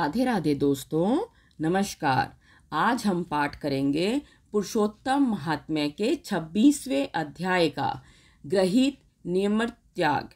राधे राधे दोस्तों, नमस्कार। आज हम पाठ करेंगे पुरुषोत्तम महात्म्य के 26वें अध्याय का गृहीत नियम त्याग।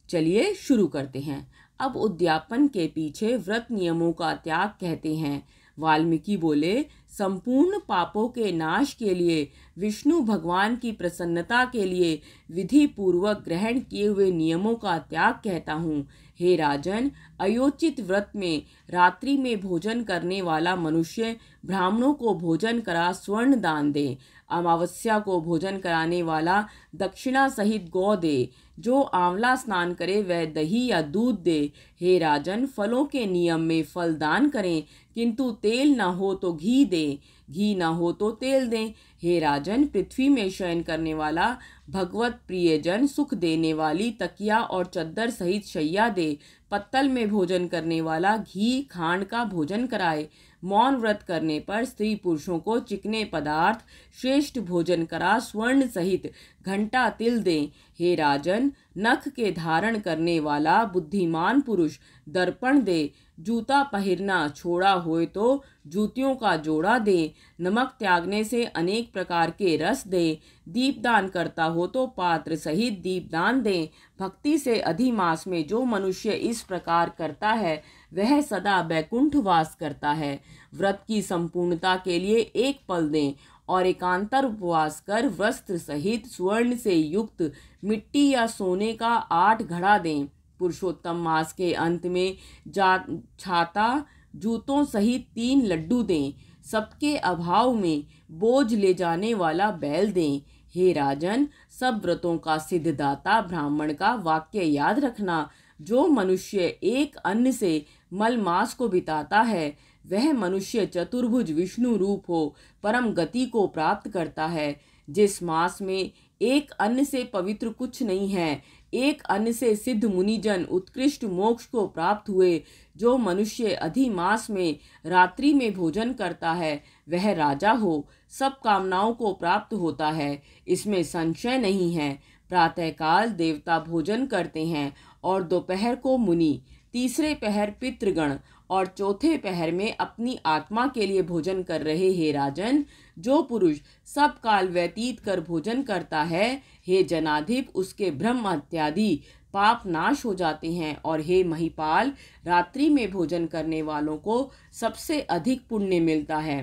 चलिए शुरू करते हैं। अब उद्यापन के पीछे व्रत नियमों का त्याग कहते हैं। वाल्मीकि बोले, संपूर्ण पापों के नाश के लिए, विष्णु भगवान की प्रसन्नता के लिए विधि पूर्वक ग्रहण किए हुए नियमों का त्याग कहता हूँ। हे राजन, अयोचित व्रत में रात्रि में भोजन करने वाला मनुष्य ब्राह्मणों को भोजन करा स्वर्ण दान दे। अमावस्या को भोजन कराने वाला दक्षिणा सहित गौ दे। जो आंवला स्नान करे वह दही या दूध दे। हे राजन, फलों के नियम में फल दान करें, किंतु तेल न हो तो घी दे, घी न हो तो तेल दें। हे राजन, पृथ्वी में शयन करने वाला भगवत प्रियजन सुख देने वाली तकिया और चद्दर सहित शैया दे। पत्तल में भोजन करने वाला घी खांड का भोजन कराए। मौन व्रत करने पर स्त्री पुरुषों को चिकने पदार्थ श्रेष्ठ भोजन करा स्वर्ण सहित घंटा तिल दें। हे राजन, नख के धारण करने वाला बुद्धिमान पुरुष दर्पण दे। जूता पहिरना छोड़ा होए तो जूतियों का जोड़ा दे। नमक त्यागने से अनेक प्रकार के रस दे। दीपदान करता हो तो पात्र सहित दीपदान दे। भक्ति से अधिमास में जो मनुष्य इस प्रकार करता है वह सदा बैकुंठ वास करता है। व्रत की संपूर्णता के लिए एक पल दें और एकांतर उपवास कर वस्त्र सहित स्वर्ण से युक्त मिट्टी या सोने का 8 घड़ा दें। पुरुषोत्तम मास के अंत में छाता जूतों सहित 3 लड्डू दें। सबके अभाव में बोझ ले जाने वाला बैल दें। हे राजन, सब व्रतों का सिद्धदाता ब्राह्मण का वाक्य याद रखना। जो मनुष्य एक अन्न से मल मास को बिताता है वह मनुष्य चतुर्भुज विष्णु रूप हो परम गति को प्राप्त करता है। जिस मास में एक अन्न से पवित्र कुछ नहीं है, एक अन्न से सिद्ध मुनिजन उत्कृष्ट मोक्ष को प्राप्त हुए। जो मनुष्य अधिमास में रात्रि में भोजन करता है वह राजा हो सब कामनाओं को प्राप्त होता है, इसमें संशय नहीं है। प्रातःकाल देवता भोजन करते हैं और दोपहर को मुनि, तीसरे पहर पितृगण और चौथे पहर में अपनी आत्मा के लिए भोजन कर रहे। हे राजन, जो पुरुष सब काल व्यतीत कर भोजन करता है, हे जनाधिप, उसके ब्रह्म इत्यादि पाप नाश हो जाते हैं। और हे महिपाल, रात्रि में भोजन करने वालों को सबसे अधिक पुण्य मिलता है।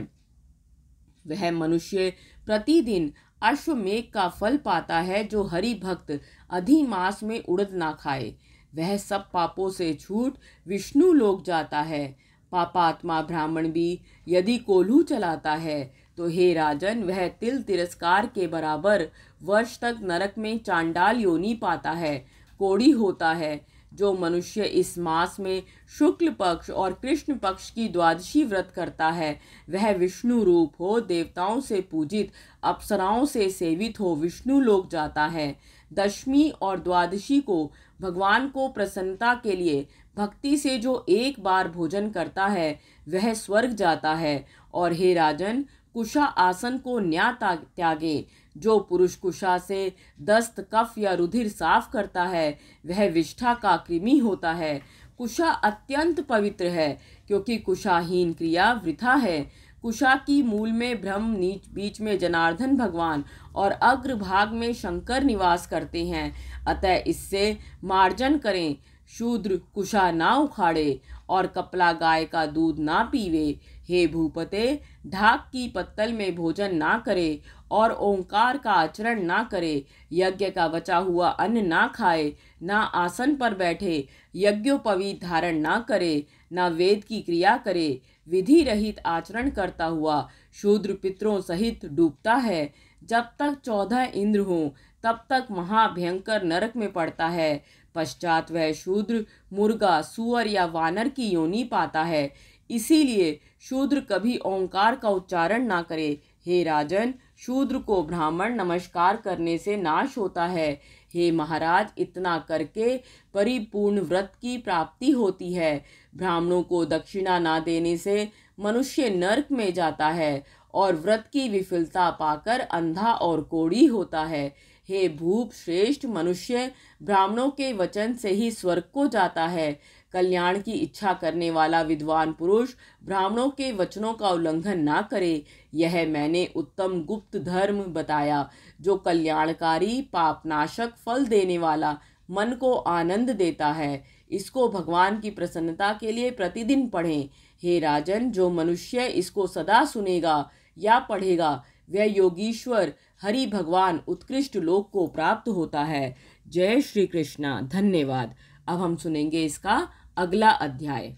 वह मनुष्य प्रतिदिन अश्वमेघ का फल पाता है। जो हरि भक्त अधिमास में उड़द ना खाए वह सब पापों से छूट विष्णु लोक जाता है। पापात्मा ब्राह्मण भी यदि कोल्हू चलाता है तो हे राजन, वह तिल तिरस्कार के बराबर वर्ष तक नरक में चांडाल योनि पाता है, कोढ़ी होता है। जो मनुष्य इस मास में शुक्ल पक्ष और कृष्ण पक्ष की द्वादशी व्रत करता है वह विष्णु रूप हो, देवताओं से पूजित, अप्सराओं से सेवित हो विष्णु लोक जाता है। दशमी और द्वादशी को भगवान को प्रसन्नता के लिए भक्ति से जो एक बार भोजन करता है वह स्वर्ग जाता है। और हे राजन, कुशा आसन को न्या त्यागे। जो पुरुष कुशा से दस्त, कफ या रुधिर साफ करता है वह विष्ठा का कृमि होता है। कुशा अत्यंत पवित्र है क्योंकि कुशाहीन क्रिया वृथा है। कुशा की मूल में ब्रह्म, नीच बीच में जनार्दन भगवान और अग्रभाग में शंकर निवास करते हैं। अतः इससे मार्जन करें। शूद्र कुशा ना उखाड़े और कपला गाय का दूध ना पीवे। हे भूपते, ढाक की पत्तल में भोजन ना करे और ओंकार का आचरण ना करे। यज्ञ का बचा हुआ अन्न ना खाए, ना आसन पर बैठे, यज्ञोपवीत धारण ना करे, ना वेद की क्रिया करे। विधि रहित आचरण करता हुआ शूद्र पितरों सहित डूबता है। जब तक 14 इंद्र हों तब तक महाभयंकर नरक में पड़ता है। पश्चात वह शूद्र मुर्गा, सुअर या वानर की योनि पाता है। इसीलिए शूद्र कभी ओंकार का उच्चारण ना करे। हे राजन, शूद्र को ब्राह्मण नमस्कार करने से नाश होता है। हे महाराज, इतना करके परिपूर्ण व्रत की प्राप्ति होती है। ब्राह्मणों को दक्षिणा ना देने से मनुष्य नरक में जाता है और व्रत की विफलता पाकर अंधा और कोढ़ी होता है। हे भूप श्रेष्ठ, मनुष्य ब्राह्मणों के वचन से ही स्वर्ग को जाता है। कल्याण की इच्छा करने वाला विद्वान पुरुष ब्राह्मणों के वचनों का उल्लंघन ना करे। यह मैंने उत्तम गुप्त धर्म बताया, जो कल्याणकारी, पापनाशक, फल देने वाला, मन को आनंद देता है। इसको भगवान की प्रसन्नता के लिए प्रतिदिन पढ़ें। हे राजन, जो मनुष्य इसको सदा सुनेगा या पढ़ेगा, वह योगीश्वर हरि भगवान उत्कृष्ट लोक को प्राप्त होता है। जय श्री कृष्णा। धन्यवाद। अब हम सुनेंगे इसका अगला अध्याय।